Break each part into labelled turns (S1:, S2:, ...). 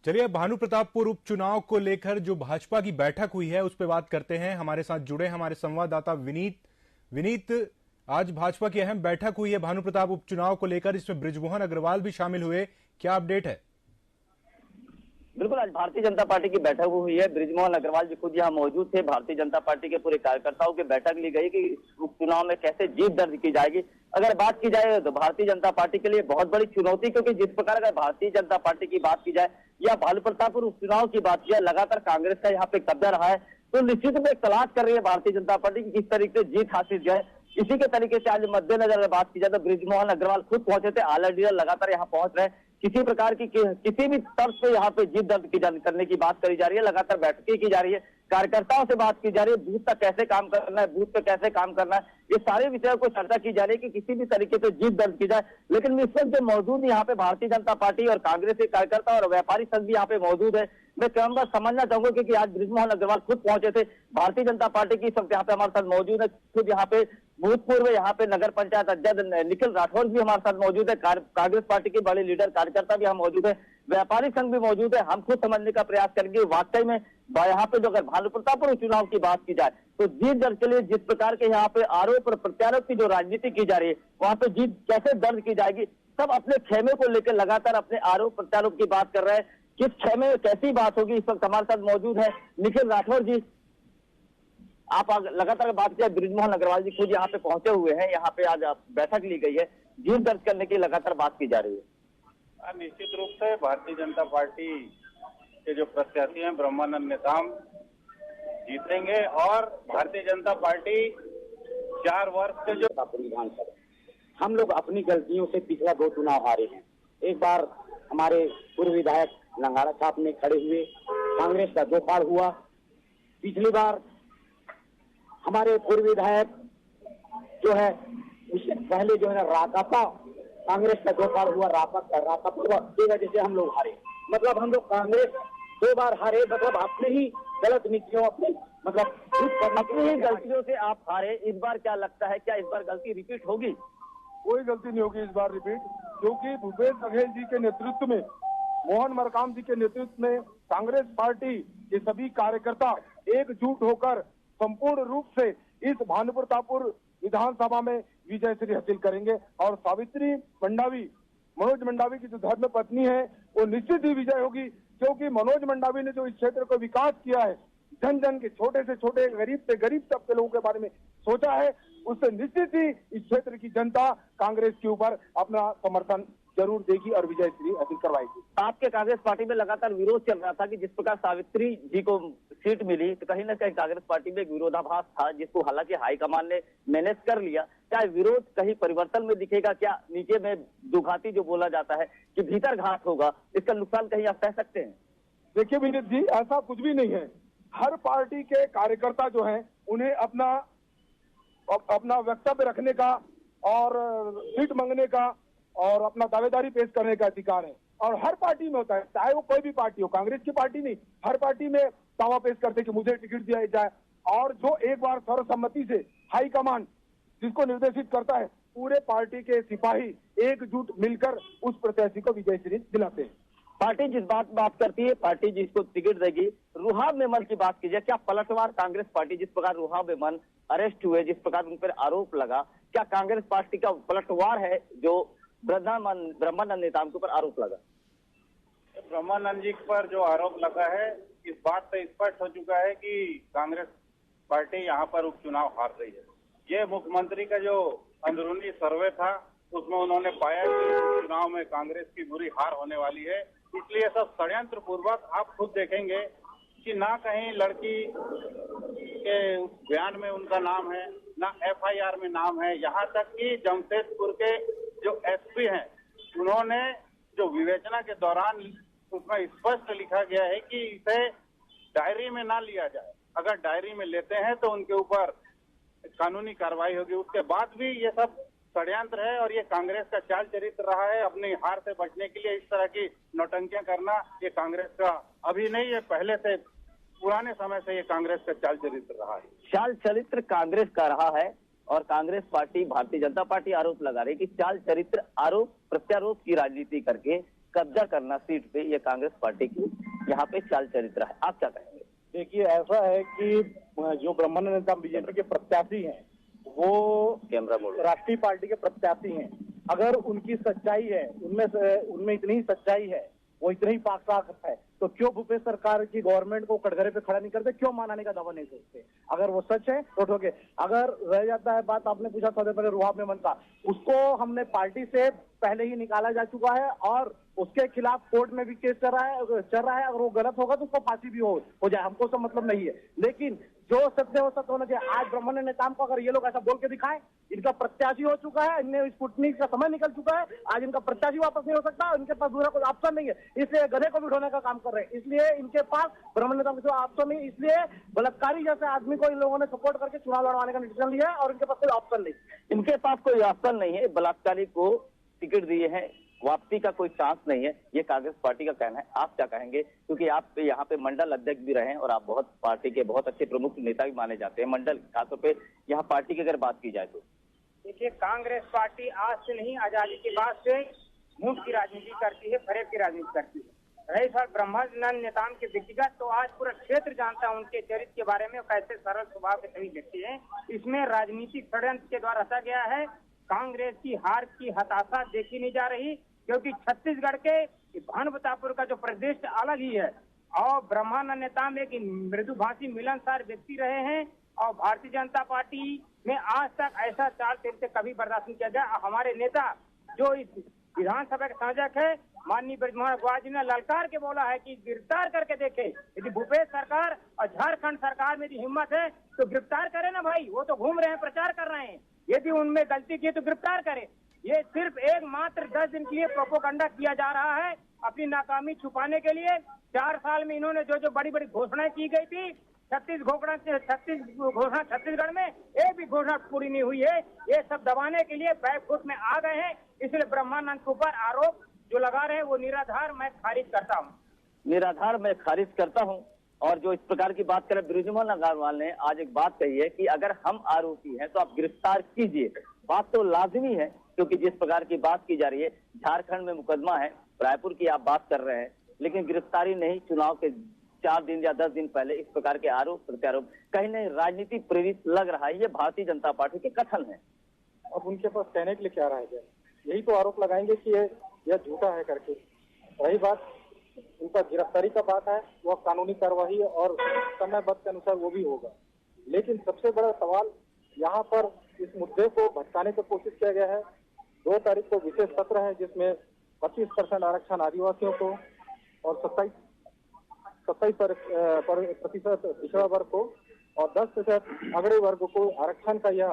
S1: चलिए भानु प्रतापपुर उपचुनाव को लेकर जो भाजपा की बैठक हुई है उस पर बात करते हैं। हमारे साथ जुड़े हमारे संवाददाता विनीत। आज भाजपा की अहम बैठक हुई है भानु प्रताप उपचुनाव को लेकर, इसमें बृजमोहन अग्रवाल भी शामिल हुए, क्या अपडेट है?
S2: बिल्कुल, आज भारतीय जनता पार्टी की बैठक हुई है। बृजमोहन अग्रवाल जी खुद यहाँ मौजूद थे। भारतीय जनता पार्टी के पूरे कार्यकर्ताओं की बैठक ली गई कि उपचुनाव में कैसे जीत दर्ज की जाएगी। अगर बात की जाए तो भारतीय जनता पार्टी के लिए बहुत बड़ी चुनौती, क्योंकि जिस प्रकार अगर भारतीय जनता पार्टी की बात की जाए या भानु प्रतापपुर उपचुनाव की बात की जाए, लगातार कांग्रेस का यहाँ पे कब्जा रहा है, तो निश्चित में तलाश कर रही है भारतीय जनता पार्टी की किस तरीके से जीत हासिल जाए। इसी के तरीके से आज मद्देनजर बात की जाए तो बृजमोहन अग्रवाल खुद पहुंचे थे। आला डीलर लगातार यहाँ पहुंच रहे हैं। किसी प्रकार की किसी भी तर्ज पे यहाँ पे जीत दर्ज करने की बात करी जा रही है। लगातार बैठकें की जा रही है, कार्यकर्ताओं से बात की जा रही है, बूथ तक कैसे काम करना है, बूथ पे कैसे काम करना है, ये सारे विषयों को चर्चा की जा रही है कि किसी भी तरीके से जीत दर्ज की जाए। लेकिन इस वक्त जो मौजूद यहाँ पे भारतीय जनता पार्टी और कांग्रेस के कार्यकर्ता और व्यापारी संघ भी यहाँ पे मौजूद है। मैं कहूंगा समझना चाहूंगा क्योंकि आज बृजमोहन अग्रवाल खुद पहुंचे थे। भारतीय जनता पार्टी की सब यहाँ पे हमारे साथ मौजूद है। खुद यहाँ पे भूतपूर्व यहाँ पे नगर पंचायत अध्यक्ष निखिल राठौर भी हमारे साथ मौजूद है। कांग्रेस पार्टी के बड़े लीडर कार्यकर्ता भी हम मौजूद है, व्यापारी संघ भी मौजूद है। हम खुद समझने का प्रयास करेंगे वाकई में यहाँ पे जो अगर भानु प्रतापपुर चुनाव की बात की जाए तो जीत दर्ज के लिए जिस प्रकार के यहाँ पे आरोप और प्रत्यारोप की जो राजनीति की जा रही है, वहां पे जीत कैसे दर्ज की जाएगी, सब अपने खेमे को लेकर लगातार अपने आरोप प्रत्यारोप की बात कर रहे हैं। किस खेमे में कैसी बात होगी, इस वक्त हमारे साथ मौजूद है निखिल राठौर जी। आप लगातार बात किया, बृजमोहन अग्रवाल जी खुद यहाँ पे पहुंचे हुए हैं। यहाँ पे आज बैठक ली गई है, जीत दर्ज करने की लगातार बात की जा रही है।
S3: निश्चित रूप से भारतीय जनता पार्टी के जो प्रत्याशी हैं ब्रह्मानंद नेताम जीतेंगे और भारतीय जनता पार्टी 4 वर्ष के जो
S4: विधानसभा हम लोग अपनी गलतियों से पिछला 2 चुनाव हारे हैं। एक बार हमारे पूर्व विधायक लंगाड़ा साहब ने खड़े हुए, कांग्रेस का 2 पार हुआ। पिछली बार हमारे पूर्व विधायक जो है उससे पहले जो है राकापा, कांग्रेस का 2 पार हुआ, राकापा की वजह से हम लोग हारे। मतलब हम लोग कांग्रेस 2 बार हारे, मतलब अपने ही गलत नीतियों अपनी ही गलतियों से आप हारे। इस बार क्या लगता है, क्या इस बार गलती रिपीट होगी?
S5: कोई गलती नहीं होगी इस बार रिपीट, क्योंकि भूपेश बघेल जी के नेतृत्व में, मोहन मरकाम जी के नेतृत्व में कांग्रेस पार्टी के सभी कार्यकर्ता एकजुट होकर संपूर्ण रूप से इस भानु प्रतापपुर विधानसभा में विजय श्री हासिल करेंगे। और सावित्री मंडावी, मनोज मंडावी की जो धर्म पत्नी है, वो निश्चित ही विजय होगी, क्योंकि मनोज मंडावी ने जो इस क्षेत्र को विकास किया है, जन जन के छोटे से छोटे गरीब से गरीब तबके लोगों के बारे में सोचा है, उससे निश्चित ही इस क्षेत्र की जनता कांग्रेस के ऊपर अपना समर्थन जरूर देगी और विजय श्री हासिल करवाएगी।
S2: आपके कांग्रेस पार्टी में लगातार विरोध चल रहा था कि जिस प्रकार सावित्री जी को सीट मिली तो कहीं ना कहीं कांग्रेस पार्टी में एक विरोधाभास था, जिसको हालांकि हाईकमान ने मैनेज कर लिया। क्या विरोध कहीं परिवर्तन में दिखेगा? क्या नीचे में दुघाती जो बोला जाता है कि भीतर घात होगा, इसका नुकसान कहीं आप कह सकते हैं?
S5: देखिए विनीत जी, ऐसा कुछ भी नहीं है। हर पार्टी के कार्यकर्ता जो हैं उन्हें अपना वक्तव्य रखने का और सीट मांगने का और अपना दावेदारी पेश करने का अधिकार है, और हर पार्टी में होता है, चाहे वो कोई भी पार्टी हो, कांग्रेस की पार्टी नहीं, हर पार्टी में दावा पेश करते कि मुझे टिकट दिया जाए। और जो एक बार सर्वसम्मति से हाईकमान जिसको निर्देशित करता है, पूरे पार्टी के सिपाही एकजुट मिलकर उस प्रत्याशी को विजय श्री दिलाते हैं।
S2: पार्टी जिस बात करती है, पार्टी जिसको टिकट देगी, रुहाब मेमन की बात कीजिए, क्या पलटवार कांग्रेस पार्टी, जिस प्रकार रुहाब मेमन अरेस्ट हुए, जिस प्रकार उन पर आरोप लगा, क्या कांग्रेस पार्टी का पलटवार है जो ब्रह्मानंद नेताम के ऊपर आरोप लगा?
S3: ब्रह्मानंद जी पर जो आरोप लगा है, इस बात से स्पष्ट हो चुका है कि कांग्रेस पार्टी यहाँ पर उपचुनाव हार रही है। ये मुख्यमंत्री का जो अंदरूनी सर्वे था उसमें उन्होंने पाया कि चुनाव में कांग्रेस की बुरी हार होने वाली है, इसलिए सब षड्यंत्र पूर्वक आप खुद देखेंगे कि ना कहीं लड़की के बयान में उनका नाम है, ना एफआईआर में नाम है, यहाँ तक कि जमशेदपुर के जो एसपी हैं उन्होंने जो विवेचना के दौरान उसमें स्पष्ट लिखा गया है कि इसे डायरी में ना लिया जाए, अगर डायरी में लेते हैं तो उनके ऊपर कानूनी कार्रवाई होगी। उसके बाद भी ये सब षड्यंत्र है और ये कांग्रेस का चाल चरित्र रहा है। अपनी हार से बचने के लिए इस तरह की नौटंकियां करना ये कांग्रेस का अभी नहीं, ये पहले से पुराने समय से ये कांग्रेस का चाल चरित्र रहा है।
S2: चाल चरित्र कांग्रेस का रहा है और कांग्रेस पार्टी, भारतीय जनता पार्टी आरोप लगा रही कि चाल चरित्र, आरोप प्रत्यारोप की राजनीति करके कब्जा करना सीट पे, ये कांग्रेस पार्टी की यहाँ पे चाल चरित्र है। आप क्या कहेंगे?
S5: देखिए, ऐसा है कि जो ब्रह्मानंद नेता बीजेपी के प्रत्याशी हैं वो राष्ट्रीय पार्टी के प्रत्याशी हैं। अगर उनकी सच्चाई है, उनमें इतनी सच्चाई है, वो इतनी ही पाक साफ है, तो क्यों भूपेश सरकार की गवर्नमेंट को कटघरे पे खड़ा नहीं करते? क्यों मानाने का दावा नहीं सोचते? अगर वो सच है तो ठोके। अगर रह जाता है बात, आपने पूछा थोड़े पहले रुहाब मेमन का, उसको हमने पार्टी से पहले ही निकाला जा चुका है और उसके खिलाफ कोर्ट में भी केस चल रहा है। अगर वो गलत होगा तो उसको फांसी भी हो जाए, हमको सब मतलब नहीं है। लेकिन जो सत्य हो सत्य होना चाहिए। आज ब्रह्मानंद नेता को अगर ये लोग ऐसा बोल के दिखाएं, इनका प्रत्याशी हो चुका है, इनने स्पुतनिक का समय निकल चुका है, आज इनका प्रत्याशी वापस नहीं हो सकता, इनके पास दूसरा कोई ऑप्शन नहीं है, इसलिए गधे को भी ढोने का काम कर रहे हैं। इसलिए इनके पास ब्रह्मानंद नेता का ऑप्शन नहीं, इसलिए बलात्कारी जैसे आदमी को इन लोगों ने सपोर्ट करके चुनाव लड़वाने का डिसीजन लिया है और इनके पास कोई ऑप्शन नहीं।
S2: इनके पास कोई ऑप्शन नहीं है, बलात्कारी को टिकट दिए हैं, वापसी का कोई चांस नहीं है, ये कांग्रेस पार्टी का कहना है। आप क्या कहेंगे? क्योंकि आप यहाँ पे मंडल अध्यक्ष भी रहे हैं और आप बहुत पार्टी के बहुत अच्छे प्रमुख नेता भी माने जाते हैं मंडल, खासतौर पे यहाँ पार्टी की अगर बात की जाए तो।
S6: देखिए, कांग्रेस पार्टी आज से नहीं, आजादी के बाद से मुंह की राजनीति करती है, फरेब की राजनीति करती है। रही सर ब्रह्मानंद नेताम के व्यक्तिगत, तो आज पूरा क्षेत्र जानता है उनके चरित्र के बारे में, कैसे सरल स्वभाव के सभी व्यक्ति हैं। इसमें राजनीतिक षड्यंत्र के द्वारा रचा गया है। कांग्रेस की हार की हताशा देखी नहीं जा रही, क्योंकि छत्तीसगढ़ के भानुप्रतापपुर का जो प्रदेश अलग ही है और ब्रह्मानंद नेताम एक मृदुभाषी मिलनसार व्यक्ति रहे हैं और भारतीय जनता पार्टी में आज तक ऐसा चाल चरित्र कभी बर्दाश्त नहीं किया गया। हमारे नेता जो इस विधानसभा के संयोजक है माननीय बृजमोहन अग्रवाल जी ने ललकार के बोला है कि गिरफ्तार करके देखे। यदि भूपेश सरकार और झारखंड सरकार में यदि हिम्मत है तो गिरफ्तार करे ना भाई, वो तो घूम रहे हैं, प्रचार कर रहे हैं। यदि उनमें गलती की तो गिरफ्तार करे। ये सिर्फ एक मात्र 10 दिन के लिए प्रोपोगंडा किया जा रहा है अपनी नाकामी छुपाने के लिए। 4 साल में इन्होंने जो बड़ी बड़ी घोषणाएं की गई थी, 36 घोषणा छत्तीसगढ़ में एक भी घोषणा पूरी नहीं हुई है। ये सब दबाने के लिए बैकफुट में आ गए हैं। इसलिए ब्रह्मानंद के ऊपर आरोप जो लगा रहे हैं वो निराधार मैं खारिज करता हूँ।
S2: निराधार मैं खारिज करता हूँ। और जो इस प्रकार की बात करें, बृजमोहन अग्रवाल ने आज एक बात कही है कि अगर हम आरोपी हैं तो आप गिरफ्तार कीजिए। बात तो लाजिमी है, क्योंकि जिस प्रकार की बात की जा रही है, झारखंड में मुकदमा है, रायपुर की आप बात कर रहे हैं, लेकिन गिरफ्तारी नहीं। चुनाव के 4 दिन या 10 दिन पहले इस प्रकार के आरोप प्रत्यारोप कहीं नहीं राजनीति प्रेरित लग रहा है। ये भारतीय जनता पार्टी के कथन है।
S5: अब उनके पास कहने के लिए क्या रह गया? यही तो आरोप लगाएंगे कि यह झूठा है करके। रही बात उनका गिरफ्तारी का बात है, वो कानूनी कार्यवाही और समयबद्ध के अनुसार वो भी होगा। लेकिन सबसे बड़ा सवाल यहाँ पर इस मुद्दे को भटकाने की कोशिश किया गया है। 2 तारीख को विशेष सत्र है जिसमें 25% आरक्षण आदिवासियों को और 27% पिछड़ा वर्ग को और 10% अग्रणी वर्ग को आरक्षण का यह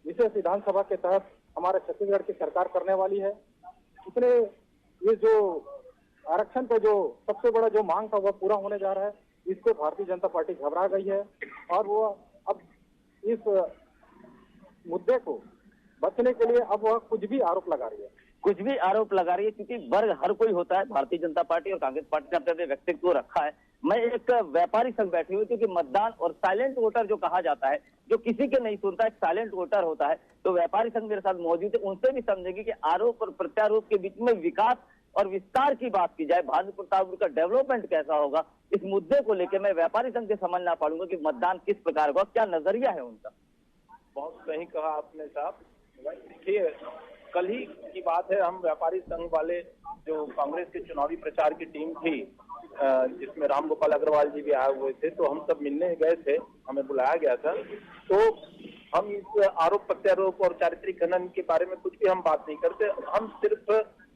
S5: विशेष विधानसभा के तहत हमारे छत्तीसगढ़ की सरकार करने वाली है। इसलिए ये जो आरक्षण का जो सबसे बड़ा जो मांग था वह पूरा होने जा रहा है। इसको भारतीय जनता पार्टी घबरा गई है और वो अब इस मुद्दे को बचने के लिए अब वह कुछ भी आरोप लगा रही है।
S2: कुछ भी आरोप लगा रही है, क्योंकि वर्ग हर कोई होता है। भारतीय जनता पार्टी और कांग्रेस पार्टी ने अपने व्यक्तित्व रखा है। मैं एक व्यापारी संघ बैठी हुई, क्योंकि मतदान और साइलेंट वोटर जो कहा जाता है, जो किसी के नहीं सुनता, एक साइलेंट वोटर होता है। तो व्यापारी संघ मेरे साथ मौजूद है, उनसे भी समझेंगे कि आरोप और प्रत्यारोप के बीच में विकास और विस्तार की बात की जाए, भानुप्रतापपुर का डेवलपमेंट कैसा होगा, इस मुद्दे को लेकर मैं व्यापारी संघ से समझना पाऊंगा कि मतदान किस प्रकार होगा, क्या नजरिया है उनका।
S7: बहुत सही कहा आपने साहब। देखिए, कल ही की बात है, हम व्यापारी संघ वाले जो कांग्रेस के चुनावी प्रचार की टीम थी जिसमें राम गोपाल अग्रवाल जी भी आए हुए थे, तो हम सब मिलने गए थे, हमें बुलाया गया था। तो हम इस आरोप प्रत्यारोप और चारित्रिक खनन के बारे में कुछ भी हम बात नहीं करते। हम सिर्फ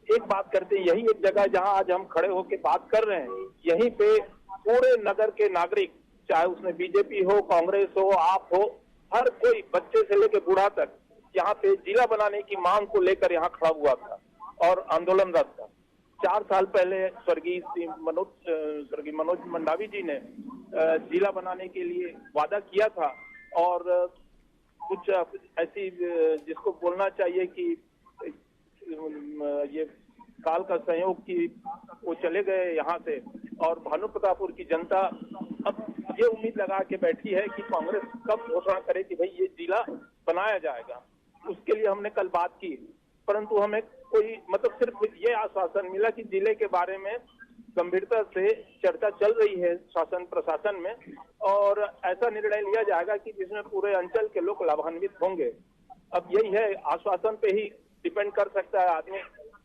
S7: एक बात करते हैं, यही एक जगह जहां आज हम खड़े होकर बात कर रहे हैं, यहीं पे पूरे नगर के नागरिक, चाहे उसमें बीजेपी हो, कांग्रेस हो, आप हो, हर कोई बच्चे से लेकर बूढ़ा तक यहाँ पे जिला बनाने की मांग को लेकर यहाँ खड़ा हुआ था और आंदोलनरत था। 4 साल पहले स्वर्गीय मनोज मंडावी जी ने जिला बनाने के लिए वादा किया था और कुछ ऐसी जिसको बोलना चाहिए कि ये काल का संयोग की वो चले गए यहाँ से। और भानुप्रतापपुर की जनता अब ये उम्मीद लगा के बैठी है कि कांग्रेस कब घोषणा करे कि भाई ये जिला बनाया जाएगा। उसके लिए हमने कल बात की, परंतु हमें कोई मतलब सिर्फ ये आश्वासन मिला कि जिले के बारे में गंभीरता से चर्चा चल रही है शासन प्रशासन में, और ऐसा निर्णय लिया जाएगा कि जिसमें पूरे अंचल के लोग लाभान्वित होंगे। अब यही है, आश्वासन पे ही डिपेंड कर सकता है आदमी।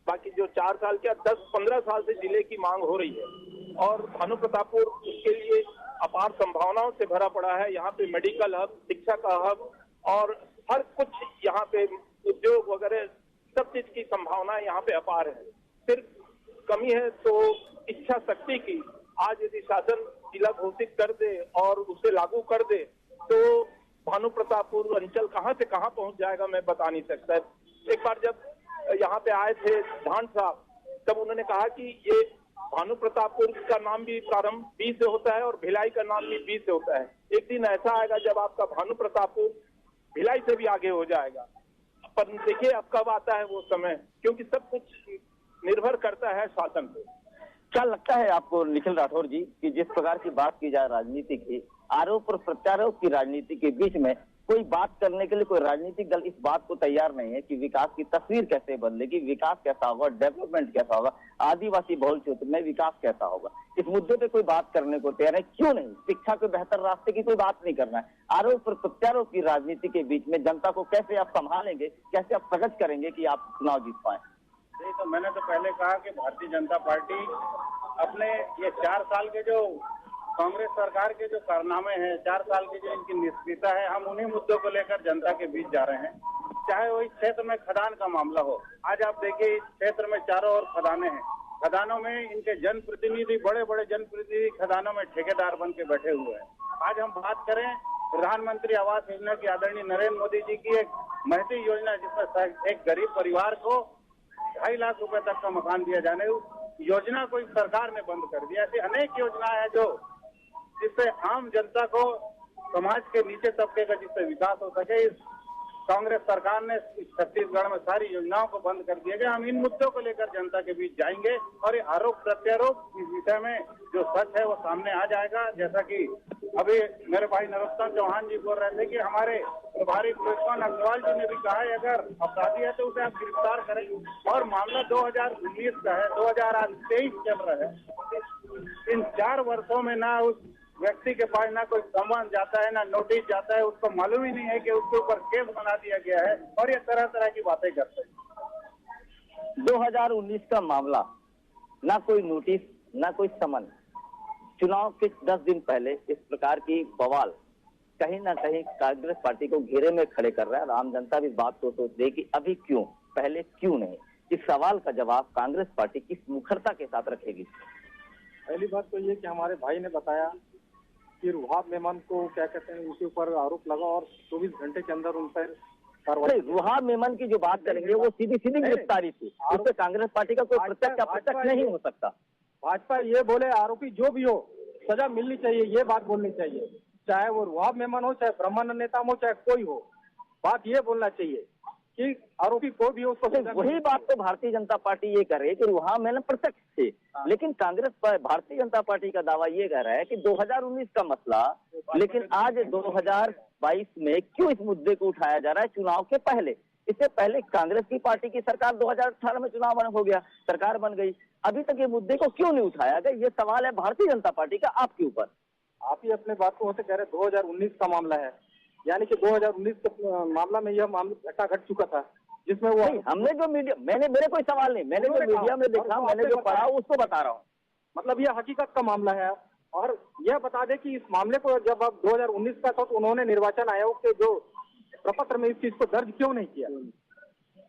S7: बाकी जो 4 साल क्या 10-15 साल से जिले की मांग हो रही है, और भानु प्रतापपुर उसके लिए अपार संभावनाओं से भरा पड़ा है। यहाँ पे मेडिकल हब, शिक्षा का हब और हर कुछ, यहाँ पे उद्योग वगैरह सब चीज की संभावनाएं यहाँ पे अपार है। सिर्फ कमी है तो इच्छा शक्ति की। आज यदि शासन जिला घोषित कर दे और उसे लागू कर दे तो भानु प्रतापपुर अंचल कहाँ से कहाँ पहुंच जाएगा मैं बता नहीं सकता। एक बार जब यहाँ पे आए थे धान साहब, तब उन्होंने कहा कि ये भानु प्रतापपुर का नाम भी प्रारंभ बी से होता है और भिलाई का नाम भी बी से होता है। एक दिन ऐसा आएगा जब आपका भानु प्रतापपुर भिलाई से भी आगे हो जाएगा। पर देखिए अब कब आता है वो समय, क्योंकि सब कुछ निर्भर करता है शासन पे।
S2: क्या लगता है आपको निखिल राठौर जी कि जिस प्रकार की बात की जाए राजनीति की, आरोप और प्रत्यारोप की राजनीति के बीच में कोई बात करने के लिए कोई राजनीतिक दल इस बात को तैयार नहीं है कि विकास की तस्वीर कैसे बदलेगी, विकास कैसा होगा, डेवलपमेंट कैसा होगा, आदिवासी बहुल क्षेत्र में विकास कैसा होगा, इस मुद्दे पे कोई बात करने को तैयार है? क्यों नहीं? शिक्षा के बेहतर रास्ते की कोई बात नहीं करना है। आरोप और प्रत्यारोप की राजनीति के बीच में जनता को कैसे आप संभालेंगे, कैसे आप प्रगति करेंगे कि आप चुनाव जीत पाए?
S3: तो मैंने तो पहले कहा कि भारतीय जनता पार्टी अपने ये 4 साल के जो कांग्रेस सरकार के जो कारनामे हैं, 4 साल की जो इनकी निष्क्रियता है, हम उन्हीं मुद्दों को लेकर जनता के बीच जा रहे हैं। चाहे वो इस क्षेत्र में खदान का मामला हो, आज आप देखिए इस क्षेत्र में चारों ओर खदानें हैं। खदानों में इनके जनप्रतिनिधि, बड़े बड़े जनप्रतिनिधि खदानों में ठेकेदार बन के बैठे हुए हैं। आज हम बात करें प्रधानमंत्री आवास योजना की, आदरणीय नरेंद्र मोदी जी की एक महती योजना, जिसमें एक गरीब परिवार को 2.5 लाख रुपए तक का मकान दिया जाने, योजना को सरकार ने बंद कर दिया। ऐसी अनेक योजनाएं हैं जो जिससे आम जनता को, समाज के नीचे तबके का जिससे विकास हो सके, इस कांग्रेस सरकार ने छत्तीसगढ़ में सारी योजनाओं को बंद कर दिया गया। हम इन मुद्दों को लेकर जनता के बीच जाएंगे और ये आरोप प्रत्यारोप इस विषय में जो सच है वो सामने आ जाएगा। जैसा कि अभी मेरे भाई नरोत्तम चौहान जी बोल रहे थे कि हमारे प्रभारी पुलिसमान अग्रवाल जी ने भी कहा है अगर अपराधी है तो उसे आप गिरफ्तार करें, और मामला 2019 का है, 2023 चल रहा है। इन 4 वर्षों में ना उस व्यक्ति के पास ना कोई सम्मान जाता है, ना नोटिस जाता है, उसको मालूम ही नहीं है कि उसके ऊपर केस बना दिया गया है, और ये तरह तरह की बातें करते हैं।
S2: 2019 का मामला, ना कोई नोटिस, ना कोई समन, चुनाव के 10 दिन पहले इस प्रकार की बवाल कहीं ना कहीं कांग्रेस पार्टी को घेरे में खड़े कर रहा है। आम जनता भी इस बात को सोच रही कि अभी क्यों, पहले क्यों नहीं। इस सवाल का जवाब कांग्रेस पार्टी किस मुखरता के साथ रखेगी?
S5: पहली बात तो ये कि हमारे भाई ने बताया कि रुहाब मेमन को क्या कहते हैं, उनके ऊपर आरोप लगा और 24 घंटे के अंदर उन पर कार्रवाई।
S2: रुहाब मेमन की जो बात करेंगे वो सीधी सीधी गिरफ्तारी थी, उससे कांग्रेस पार्टी का कोई प्रत्यक्ष नहीं हो सकता।
S5: भाजपा ये बोले आरोपी जो भी हो सजा मिलनी चाहिए, ये बात बोलनी चाहिए, चाहे वो रुहाब मेमन हो, चाहे ब्रह्मानंद नेताम हो, चाहे कोई हो, बात ये बोलना चाहिए कि आरोपी कोई भी हो उसको।
S2: वही बात तो भारतीय जनता पार्टी ये कर रही है कि रुहाब मेमन प्रत्यक्ष थे, लेकिन कांग्रेस पर भारतीय जनता पार्टी का दावा ये कह रहा है कि 2019 का मसला, लेकिन आज 2022 में क्यों इस मुद्दे को उठाया जा रहा है चुनाव के पहले? इससे पहले कांग्रेस की पार्टी की सरकार 2018 में चुनाव हो गया, सरकार बन गई, अभी तक ये मुद्दे को क्यों नहीं उठाया गया? ये सवाल है भारतीय जनता पार्टी का आपके ऊपर।
S5: आप ही अपने बात को कह रहे 2019 का मामला है, यानी कि 2019 के मामला में यह मामला घटा घट चुका था, जिसमें वो
S2: हमने जो मीडिया, मेरे कोई सवाल नहीं, मैंने जो मीडिया में देखा, मैंने जो पढ़ा उसको बता रहा हूँ।
S5: मतलब यह हकीकत का मामला है। और यह बता दें कि इस मामले को जब अब 2019 का था तो उन्होंने निर्वाचन आयोग के जो प्रपत्र में इस चीज को दर्ज क्यों नहीं किया?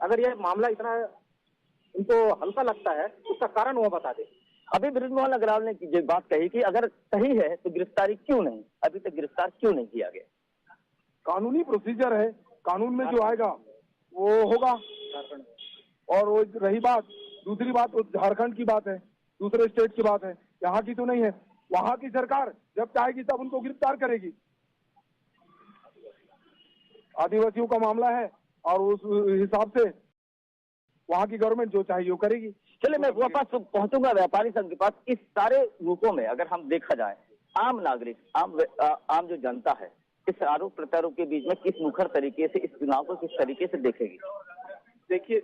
S5: अगर यह मामला इतना उनको हल्का लगता है उसका कारण वो बता दे।
S2: अभी बृजमोहन अग्रवाल ने जो बात कही कि अगर सही है तो गिरफ्तारी क्यों नहीं, अभी तक गिरफ्तार क्यों नहीं किया गया?
S5: कानूनी प्रोसीजर है, कानून में जो आएगा वो होगा। और वो रही बात, दूसरी बात झारखंड की बात है, दूसरे स्टेट की बात है, यहाँ की तो नहीं है। वहाँ की सरकार जब चाहेगी तब उनको गिरफ्तार करेगी। आदिवासियों का मामला है और उस हिसाब से वहाँ की गवर्नमेंट जो चाहिए वो करेगी।
S2: चलिए मैं वापस पहुंचूंगा व्यापारी संघ के पास। इस सारे रूपों में अगर हम देखा जाए, आम नागरिक, आम जो जनता है, इस आरोप प्रत्यारोप के बीच में किस मुखर तरीके से इस चुनाव को किस तरीके से देखेगी?
S7: देखिए,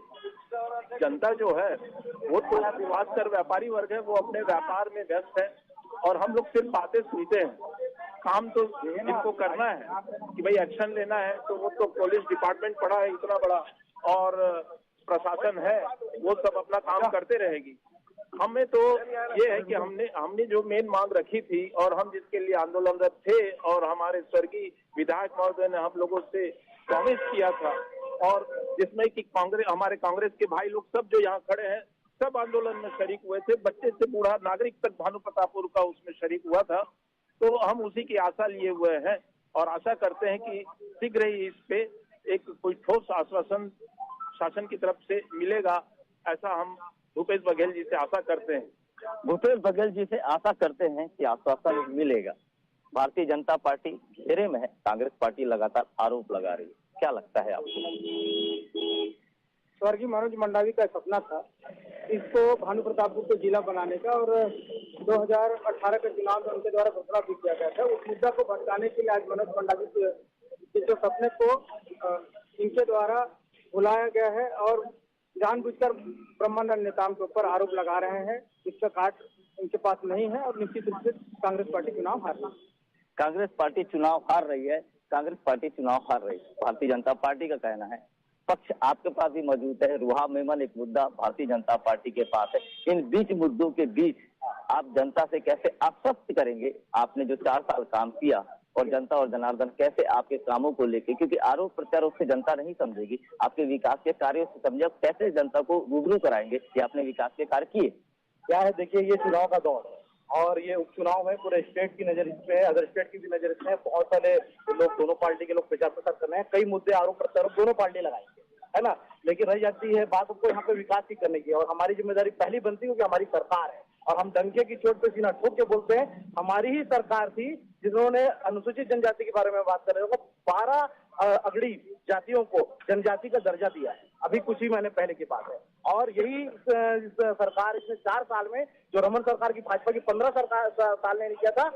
S7: जनता जो है वो तो खासकर व्यापारी वर्ग है, वो अपने व्यापार में व्यस्त है और हम लोग सिर्फ बातें सुनते हैं। काम तो इनको करना है कि भाई एक्शन लेना है, तो वो तो पुलिस डिपार्टमेंट पड़ा है इतना बड़ा और प्रशासन है, वो सब अपना काम करते रहेगी। हमें तो ये है कि हमने जो मेन मांग रखी थी और हम जिसके लिए आंदोलनरत थे और हमारे स्वर्गीय विधायक महोदय ने हम लोगों से प्रॉमिस किया था और जिसमें कि हमारे कांग्रेस के भाई लोग सब जो यहाँ खड़े हैं सब आंदोलन में शरीक हुए थे, बच्चे से बूढ़ा नागरिक तक भानु प्रतापपुर का उसमें शरीक हुआ था। तो हम उसी की आशा लिए हुए हैं और आशा करते हैं कि शीघ्र ही इस पे एक कोई ठोस आश्वासन शासन की तरफ से मिलेगा, ऐसा हम भूपेश बघेल जी से आशा करते हैं।
S2: भूपेश बघेल जी से आशा करते हैं कि आश्वासन मिलेगा। भारतीय जनता पार्टी घेरे में है, कांग्रेस पार्टी लगातार आरोप लगा रही है, क्या लगता है आपको?
S6: स्वर्गीय मनोज मंडावी का सपना था इसको भानु प्रतापपुर को जिला बनाने का और 2018 के चुनाव में उनके द्वारा घोषणा भी किया गया था। उस मुद्दा को भटकाने के लिए आज मनोज मंडावी के जो सपने को इनके द्वारा बुलाया गया है और जानबूझकर ब्रह्मानंद नेताम के ऊपर आरोप लगा रहे हैं। इसका काट इनके पास नहीं है और निश्चित रूप से कांग्रेस पार्टी चुनाव हारना।
S2: कांग्रेस पार्टी चुनाव हार रही है, कांग्रेस पार्टी चुनाव हार रही है, भारतीय जनता पार्टी का कहना है। पक्ष आपके पास भी मौजूद है, रुहा मेमन एक मुद्दा भारतीय जनता पार्टी के पास है। इन बीच मुद्दों के बीच आप जनता से कैसे आश्वस्त करेंगे? आपने जो 4 साल काम किया और जनता और जनार्दन कैसे आपके कामों को लेके, क्योंकि आरोप प्रत्यारोप से जनता नहीं समझेगी, आपके विकास के कार्यों से समझे, कैसे जनता को रूबरू कराएंगे कि आपने विकास के कार्य किए?
S4: क्या है, देखिए ये चुनाव का दौर है और ये उपचुनाव है, पूरे स्टेट की नजर इसमें है, अदर स्टेट की भी नजर इसमें है। बहुत सारे लोग, दोनों पार्टी के लोग प्रचार प्रसार कर रहे हैं, कई मुद्दे आरोप प्रत्यारोप दोनों पार्टी लगाएंगे, है ना। लेकिन रह जाती है बात हमको यहाँ पे विकास की करने की और हमारी जिम्मेदारी पहली बनती है कि हमारी सरकार है और हम डंके की चोट पे सीना ठोक के बोलते हैं, हमारी ही सरकार थी जिन्होंने अनुसूचित जनजाति के बारे में बात कर रहे हो, 12 अगड़ी जातियों को जनजाति का दर्जा दिया है, अभी कुछ ही महीने पहले की बात है। और यही सरकार इसने 4 साल में, जो रमन सरकार की भाजपा की 15 साल ने किया था,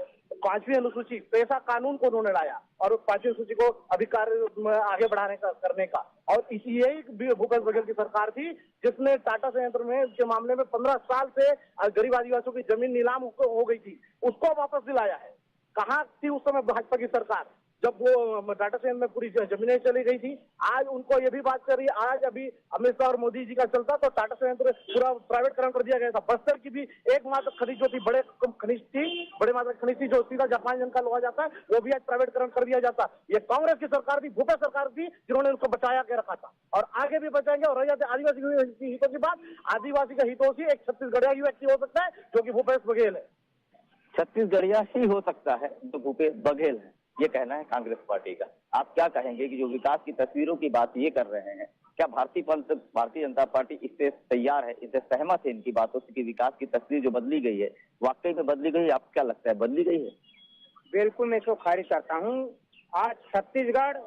S4: 5वीं अनुसूची पेशा कानून को उन्होंने लाया और 5वीं अनुसूची को अधिकार आगे बढ़ाने का करने का। और यही भूपेश बघेल की सरकार थी जिसने टाटा संयंत्र में के मामले में 15 साल से गरीब आदिवासियों की जमीन नीलाम हो गई थी, उसको वापस दिलाया है। कहाँ थी उस समय भाजपा की सरकार जब वो टाटा संयंत्र में पूरी जमीनें चली गई थी? आज उनको ये भी बात कर रही है, आज अभी अमित शाह और मोदी जी का चलता तो टाटा संयंत्र पूरा प्राइवेटकरण कर दिया गया था। बस्तर की भी एकमात्र खनिज जो थी, बड़े मात्रा खनिज थी, जो सीधा जापान जन का लोहा जाता है, वो भी आज प्राइवेटकरण कर दिया जाता। ये कांग्रेस की सरकार थी, भूपेश सरकार थी, जिन्होंने उसको बचाया के रखा था और आगे भी बचाएंगे। और रह जाते आदिवासी हितों की बात, आदिवासी का हितों से एक छत्तीसगढ़िया व्यक्ति हो सकता है जो कि भूपेश बघेल है।
S2: छत्तीसगढ़िया ही हो सकता है जो भूपेश बघेल है, ये कहना है कांग्रेस पार्टी का। आप क्या कहेंगे कि जो विकास की तस्वीरों की बात ये कर रहे हैं, क्या भारतीय जनता पार्टी इससे तैयार है, इससे सहमत है इनकी बातों से कि विकास की तस्वीर जो बदली गई है वाकई में बदली गई है? आपको क्या लगता है बदली गई है?
S6: बिल्कुल, मैं इसको खारिज करता हूँ। आज छत्तीसगढ़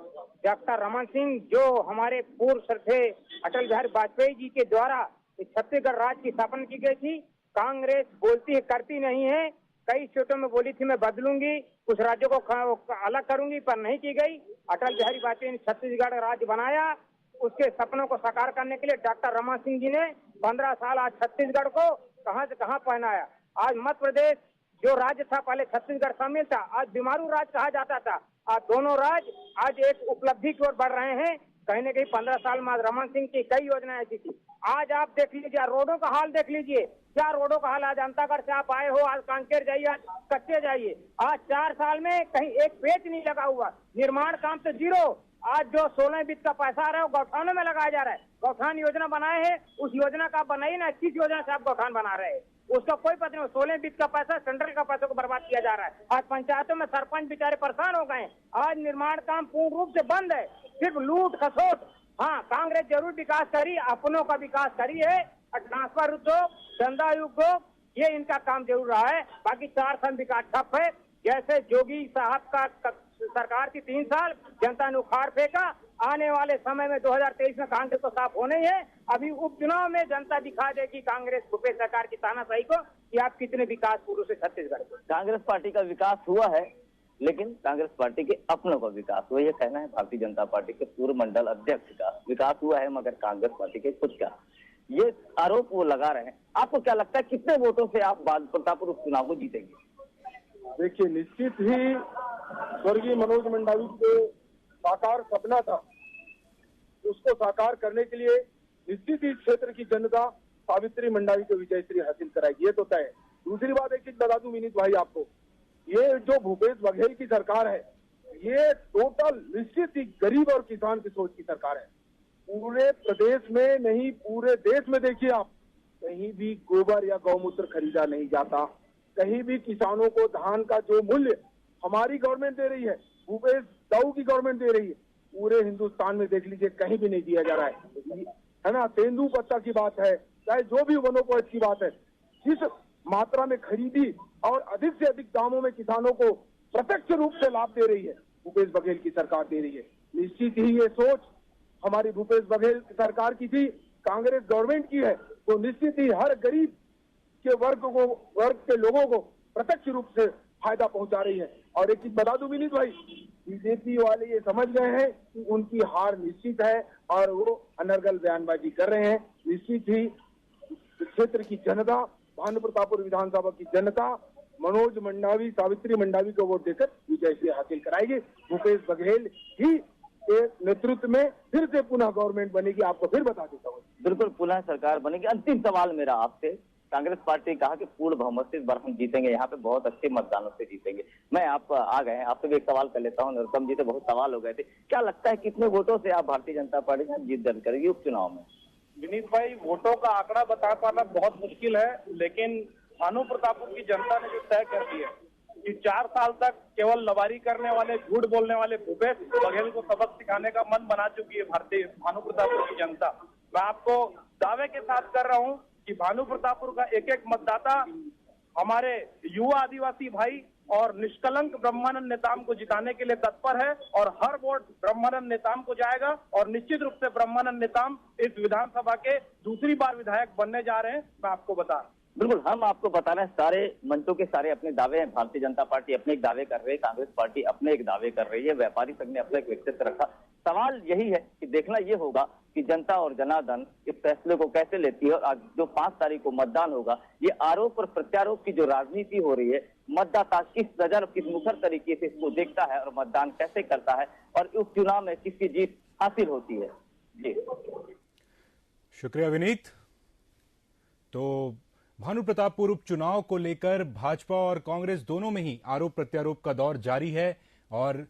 S6: डॉक्टर रमन सिंह, जो हमारे पूर्व थे अटल बिहारी वाजपेयी जी के द्वारा छत्तीसगढ़ राज्य की स्थापना की गई थी। कांग्रेस बोलती है, करती नहीं है। कई स्टेटों में बोली थी मैं बदलूंगी, कुछ राज्यों को अलग करूंगी, पर नहीं की गई। अटल बिहारी वाजपेयी ने छत्तीसगढ़ राज्य बनाया, उसके सपनों को साकार करने के लिए डॉक्टर रमन सिंह जी ने 15 साल आज छत्तीसगढ़ को कहां से कहां पहनाया। आज मध्य प्रदेश जो राज्य था, पहले छत्तीसगढ़ शामिल था, आज बीमारू राज्य कहा जाता था। आज दोनों राज्य आज एक उपलब्धि की ओर बढ़ रहे हैं। कहीं न कहीं 15 साल में रमन सिंह की कई योजनाएं ऐसी थी। आज आप देख लीजिए, रोडों का हाल देख लीजिए, क्या रोडों का हाल। आज अंतागढ़ से आप आए हो, आज कांकेर जाइए, आज कच्चे जाइए। आज 4 साल में कहीं एक पेच नहीं लगा हुआ, निर्माण काम तो जीरो। आज जो 16 वित्त का पैसा आ रहा है वो गौठानों में लगाया जा रहा है। गौठान योजना बनाए हैं, उस योजना का बनाई ना, 21 योजना से आप गौठान बना रहे हैं, उसका कोई पता नहीं। 16 वित्त का पैसा, सेंट्रल का पैसा को बर्बाद किया जा रहा है। आज पंचायतों में सरपंच बेचारे परेशान हो गए। आज निर्माण काम पूर्ण रूप से बंद है, सिर्फ लूट खसोट। हाँ, कांग्रेस जरूर विकास करी, अपनों का विकास करी है, ट्रांसफर उद्योग, धंधा उद्योग, ये इनका काम जरूर रहा है। बाकी 4 साल विकास ठप है। जैसे जोगी साहब का सरकार की 3 साल जनता ने उखाड़ फेंका, आने वाले समय में 2023 में कांग्रेस को साफ होना ही है। अभी उपचुनाव में जनता दिखा देगी कांग्रेस भूपेश सरकार की तानाशाही को कि आप कितने विकास पुरुष है छत्तीसगढ़ में।
S2: कांग्रेस पार्टी का विकास हुआ है, लेकिन कांग्रेस पार्टी के अपनों का विकास हुआ, ये कहना है भारतीय जनता पार्टी के पूर्व मंडल अध्यक्ष का। विकास हुआ है मगर कांग्रेस पार्टी के खुद का, ये आरोप वो लगा रहे हैं। आपको क्या लगता है कितने वोटों से आप प्रतापपुर उपचुनाव को जीतेंगे?
S5: देखिए, निश्चित ही स्वर्गीय मनोज मंडावी को साकार सपना था, उसको साकार करने के लिए निश्चित ही क्षेत्र की जनता सावित्री मंडावी को विजयश्री हासिल कराएगी, ये तो तय है। दूसरी बात एक चीज बता दूं विनीत भाई आपको, ये जो भूपेश बघेल की सरकार है, ये टोटल निश्चित ही गरीब और किसान की सोच की सरकार है। पूरे प्रदेश में नहीं, पूरे देश में देखिए आप, कहीं भी गोबर या गौमूत्र खरीदा नहीं जाता, कहीं भी किसानों को धान का जो मूल्य हमारी गवर्नमेंट दे रही है, भूपेश दाऊ की गवर्नमेंट दे रही है, पूरे हिंदुस्तान में देख लीजिए कहीं भी नहीं दिया जा रहा है ना। तेंदुपत्ता की बात है, चाहे जो भी वनोपज की बात है, जिस मात्रा में खरीदी और अधिक से अधिक दामों में किसानों को प्रत्यक्ष रूप से लाभ दे रही है, भूपेश बघेल की सरकार दे रही है। निश्चित ही ये सोच हमारी भूपेश बघेल सरकार की थी, कांग्रेस गवर्नमेंट की है, तो निश्चित ही हर गरीब के वर्ग के लोगों को प्रत्यक्ष रूप से फायदा पहुंचा रही है। और एक चीज बता दूं विनीत भाई, बीजेपी वाले ये समझ गए हैं कि उनकी हार निश्चित है और वो अनर्गल बयानबाजी कर रहे हैं। निश्चित ही क्षेत्र की जनता, भानु प्रतापपुर विधानसभा की जनता मनोज मंडावी, सावित्री मंडावी को वोट देकर विजय हासिल कराएगी। भूपेश बघेल ही के नेतृत्व में फिर से पुनः गवर्नमेंट बनेगी, आपको फिर बता देता हूँ।
S2: बिल्कुल पुनः सरकार बनेगी। अंतिम सवाल मेरा आपसे, कांग्रेस पार्टी ने कहा कि पूर्ण बहुमत से इस बार हम जीतेंगे, यहाँ पे बहुत अच्छे मतदानों से जीतेंगे। मैं आप आ गए, आपसे भी एक सवाल कर लेता हूँ। नरोत्तम जी से बहुत सवाल हो गए थे, क्या लगता है कितने वोटों से आप भारतीय जनता पार्टी जीत दर्ज करेगी उपचुनाव में?
S3: विनीत भाई, वोटों का आंकड़ा बता पाना बहुत मुश्किल है, लेकिन भानु प्रतापपुर की जनता ने जो तय कर दिया कि 4 साल तक केवल लबारी करने वाले, झूठ बोलने वाले भूपेश बघेल को सबक सिखाने का मन बना चुकी है भारतीय भानु प्रतापपुर की जनता। मैं आपको दावे के साथ कर रहा हूं कि भानु प्रतापपुर का एक एक मतदाता हमारे युवा आदिवासी भाई और निष्कलंक ब्रह्मानंद नेताम को जिताने के लिए तत्पर है, और हर वोट ब्रह्मानंद नेताम को जाएगा। और निश्चित रूप से ब्रह्मानंद नेताम इस विधानसभा के दूसरी बार विधायक बनने जा रहे हैं, मैं आपको बता रहा हूं।
S2: बिल्कुल, हम आपको बता रहे हैं, सारे मंचों के सारे अपने दावे हैं। भारतीय जनता पार्टी अपने एक दावे कर रही है, कांग्रेस पार्टी अपने एक दावे कर रही है, व्यापारी संघ ने अपना एक व्यक्तित्व रखा। सवाल यही है कि देखना ये होगा कि जनता और जनार्दन इस फैसले को कैसे लेती है। और जो 5 तारीख को मतदान होगा, ये आरोप और प्रत्यारोप की जो राजनीति हो रही है, मतदाता किस नजर, किस मुखर तरीके से इसको देखता है और मतदान कैसे करता है, और उपचुनाव में किसकी जीत हासिल होती है। जी
S1: शुक्रिया विनीत। तो भानु प्रतापपुर उपचुनाव को लेकर भाजपा और कांग्रेस दोनों में ही आरोप प्रत्यारोप का दौर जारी है, और